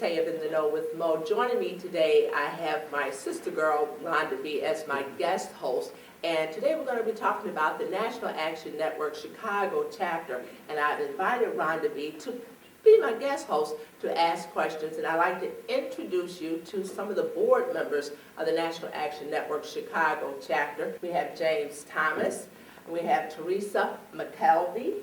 Forte of In the Know with Mo. Joining me today, I have my sister girl, Rhonda B, as my guest host. And today we're going to be talking about the National Action Network Chicago chapter. And I've invited Rhonda B to be my guest host to ask questions. And I'd like to introduce you to some of the board members of the National Action Network Chicago chapter. We have James Thomas. We have Teresa McKelvey,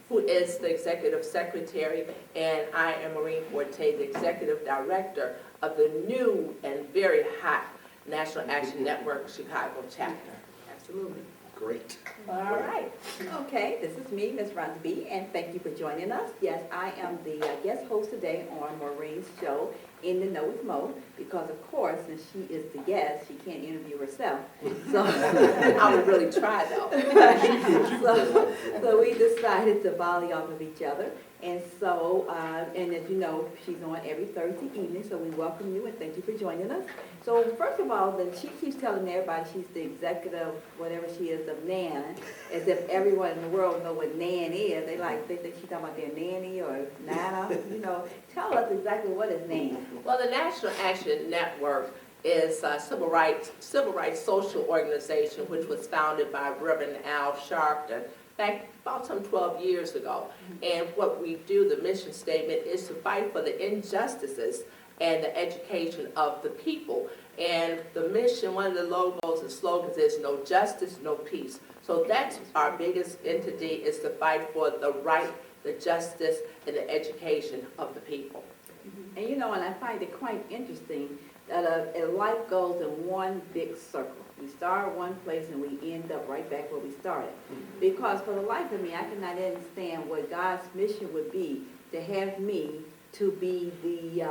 who is the Executive Secretary, and I am Maureen Forte, the Executive Director of the new and very hot National Action Network Chicago chapter. Absolutely. Great. All right. Okay, this is me, Ms. Rhonda B, and thank you for joining us. Yes, I am the guest host today on Maureen's show, In the Know with Mo, because of course, since she is the guest, she can't interview herself. So I would really try though. so we decided to volley off of each other. And so, and as you know, she's on every Thursday evening, so we welcome you and thank you for joining us. So first of all, she keeps telling everybody she's the executive, whatever she is, of NAN, as if everyone in the world know what NAN is. They think she's talking about their nanny or Nana, Tell us exactly what is NAN. Well, the National Action Network is a civil rights social organization which was founded by Reverend Al Sharpton back about some 12 years ago. And what we do, the mission statement, is to fight for the injustices and the education of the people. And the mission, one of the logos and slogans is no justice, no peace. So that's our biggest entity, is to fight for the right, the justice, and the education of the people. And and I find it quite interesting that life goes in one big circle. We start one place and we end up right back where we started. Because for the life of me, I cannot understand what God's mission would be to have me to be the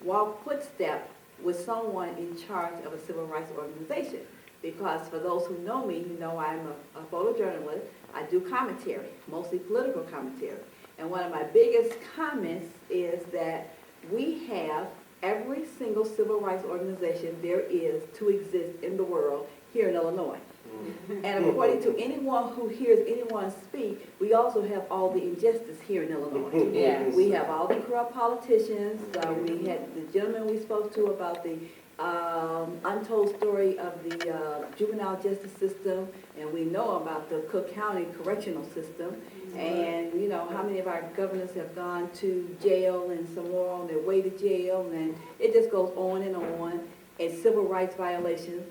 walk footstep with someone in charge of a civil rights organization. Because for those who know me, I'm a photojournalist. I do commentary, mostly political commentary. And one of my biggest comments is that we have every single civil rights organization there is to exist in the world here in Illinois. And according to anyone who hears anyone speak, we also have all the injustice here in Illinois. Yes. We have all the corrupt politicians. We had the gentleman we spoke to about the untold story of the juvenile justice system, and we know about the Cook County correctional system. And how many of our governors have gone to jail and some more on their way to jail, and it just goes on, and civil rights violations.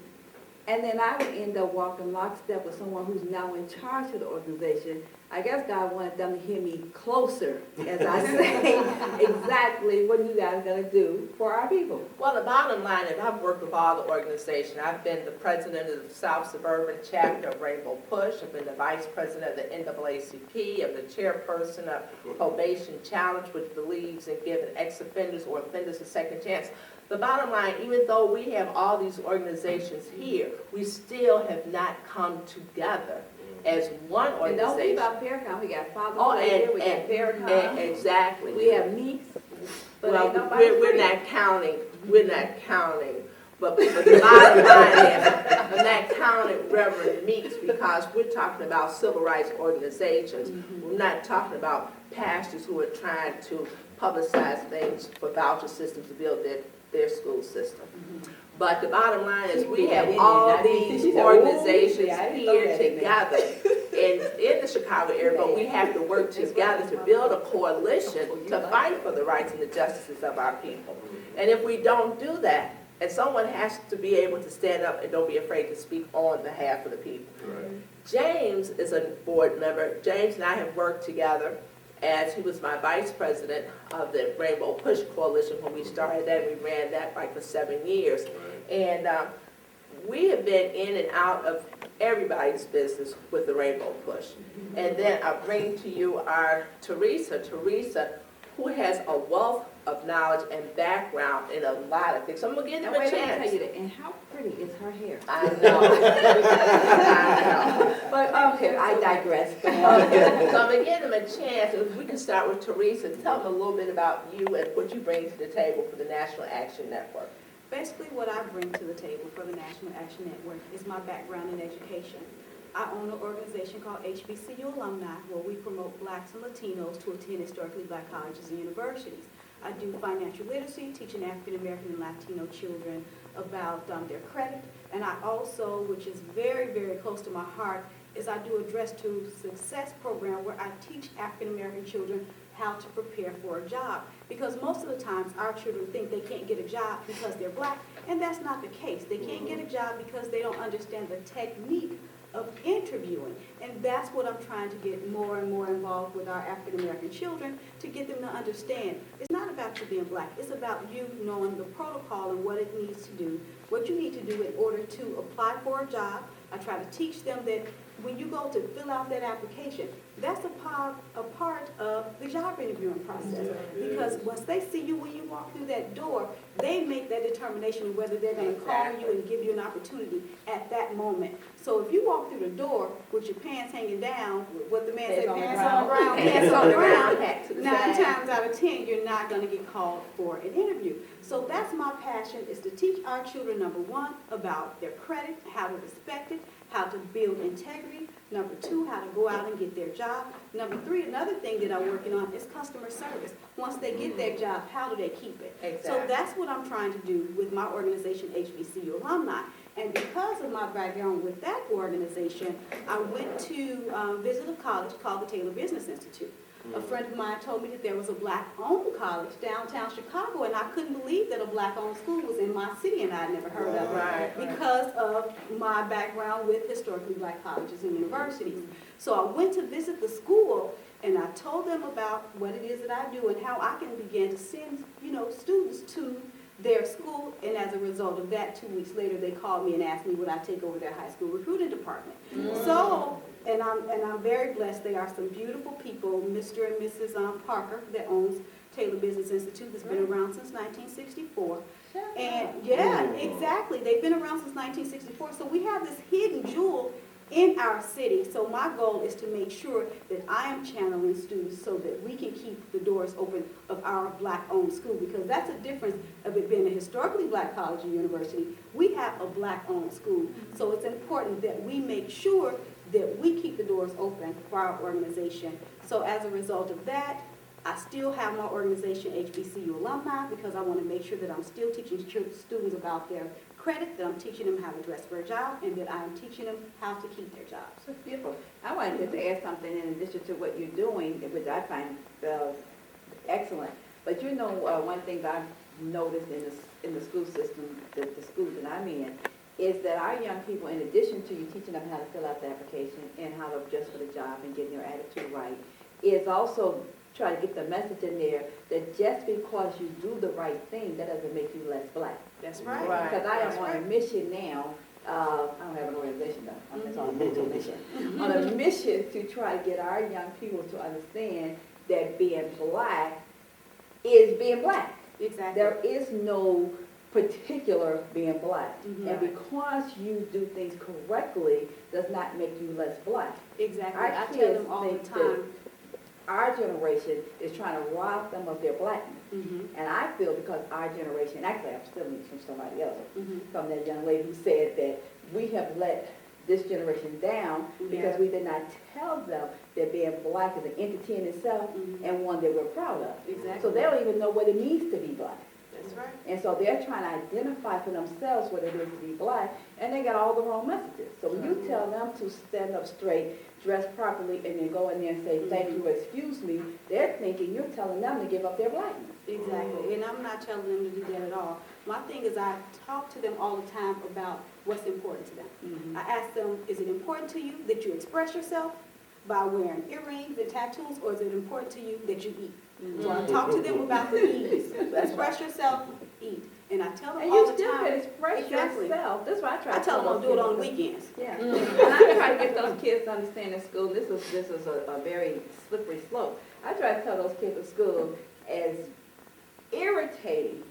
And then I would end up walking lockstep with someone who's now in charge of the organization. I guess God wanted them to hear me closer as I say exactly what you guys are going to do for our people. Well, the bottom line is I've worked with all the organizations. I've been the president of the South Suburban chapter of Rainbow Push. I've been the vice president of the NAACP. I'm the chairperson of Probation Challenge, which believes in giving ex-offenders or offenders a second chance. The bottom line, even though we have all these organizations here, we still have not come together as one organization. And don't leave out Paracon. We got Father here, we got Paracon. Exactly. We have Meeks. But well, we're not counting. We're not counting. But the bottom line is, I'm not counting Reverend Meeks because we're talking about civil rights organizations. We're not talking about pastors who are trying to publicize things for voucher systems to build their school system. But the bottom line is we have all these organizations here together in the Chicago area, but we have to work together to build a coalition to fight for the rights and the justices of our people. And if we don't do that, and someone has to be able to stand up and don't be afraid to speak on behalf of the people. Right. James is a board member. James and I have worked together as he was my vice president of the Rainbow Push Coalition when we started that. We ran that for 7 years. Right. And we have been in and out of everybody's business with the Rainbow Push. And then I bring to you our Teresa, who has a wealth of knowledge and background in a lot of things. So I'm going to give him a chance. Let me tell you that. And how pretty is her hair? I know. I know. But okay, I digress. So I'm going to give him a chance. If we can start with Teresa. Tell them a little bit about you and what you bring to the table for the National Action Network. Basically, what I bring to the table for the National Action Network is my background in education. I own an organization called HBCU Alumni, where we promote blacks and Latinos to attend historically black colleges and universities. I do financial literacy, teaching African American and Latino children about their credit. And I also, which is very, very close to my heart, is I do a Dress to Success program where I teach African American children how to prepare for a job. Because most of the times our children think they can't get a job because they're black, and that's not the case. They can't get a job because they don't understand the technique of interviewing. And that's what I'm trying to get more and more involved with our African American children, to get them to understand. It's not about you being black, it's about you knowing the protocol and what it needs to do, what you need to do in order to apply for a job. I try to teach them that when you go to fill out that application, that's a part of the job interviewing process. Because once they see you when you walk through that door, they make that determination of whether they're going to call you and give you an opportunity at that moment. So if you walk through the door with your pants hanging down, what the man said, pants on the ground, pants on the ground, 9 times out of 10, you're not going to get called for an interview. So that's my passion, is to teach our children, number 1, about their credit, how to respect it, how to build integrity. Number 2, how to go out and get their job. Number 3, another thing that I'm working on is customer service. Once they get their job, how do they keep it? Exactly. So that's what I'm trying to do with my organization, HBCU Alumni. And because of my background with that organization, I went to visit a college called the Taylor Business Institute. A friend of mine told me that there was a black-owned college downtown Chicago, and I couldn't believe that a black-owned school was in my city, and I had never heard of it because of my background with historically black colleges and universities. So I went to visit the school, and I told them about what it is that I do and how I can begin to send, students to their school, and as a result of that, 2 weeks later, they called me and asked me would I take over their high school recruiting department. So, and I'm very blessed. They are some beautiful people. Mr. and Mrs. Parker, that owns Taylor Business Institute, that's been around since 1964. And yeah, exactly. They've been around since 1964. So we have this hidden jewel in our city. So my goal is to make sure that I am channeling students so that we can keep the doors open of our black-owned school, because that's the difference of it being a historically black college or university. We have a black-owned school. So it's important that we make sure that we keep the doors open for our organization. So as a result of that, I still have my organization, HBCU Alumni, because I want to make sure that I'm still teaching students about their credit, that I'm teaching them how to dress for a job, and that I'm teaching them how to keep their jobs. That's beautiful. I wanted to add something in addition to what you're doing, which I find excellent. But one thing I've noticed in the school system, the schools that I'm in, is that our young people, in addition to you teaching them how to fill out the application and how to dress for the job and getting their attitude right, is also try to get the message in there that just because you do the right thing, that doesn't make you less black. That's right. Because I am on a mission now. I don't have an organization though. I'm just on a mental mission. On a mission to try to get our young people to understand that being black is being black. Exactly. There is no particular being black. Mhm. And because you do things correctly does not make you less black. Exactly. Our I tell kids them all the think time. Our generation is trying to rob them of their blackness. Mm-hmm. And I feel because our generation, actually I'm stealing this from somebody else, Mm-hmm. from that young lady who said that we have let this generation down because we did not tell them that being black is an entity in itself Mhm. and one that we're proud of. Exactly. So they don't even know what it means to be black. That's right. And so they're trying to identify for themselves what it is to be black, and they got all the wrong messages. So when you tell them to stand up straight, dress properly, and then go in there and say, thank you, excuse me, they're thinking you're telling them to give up their blackness. Exactly. And I'm not telling them to do that at all. My thing is I talk to them all the time about what's important to them. I ask them, is it important to you that you express yourself by wearing earrings and tattoos, or is it important to you that you eat? So I talk to them about the eats. Express yourself, eat. And I tell them And all you the still time. can express Exactly. yourself. That's why I try I to tell them I'll those do it on the kids. weekends. Yeah. And I try to get those kids to understand in school, this is a very slippery slope. I try to tell those kids at school, as irritating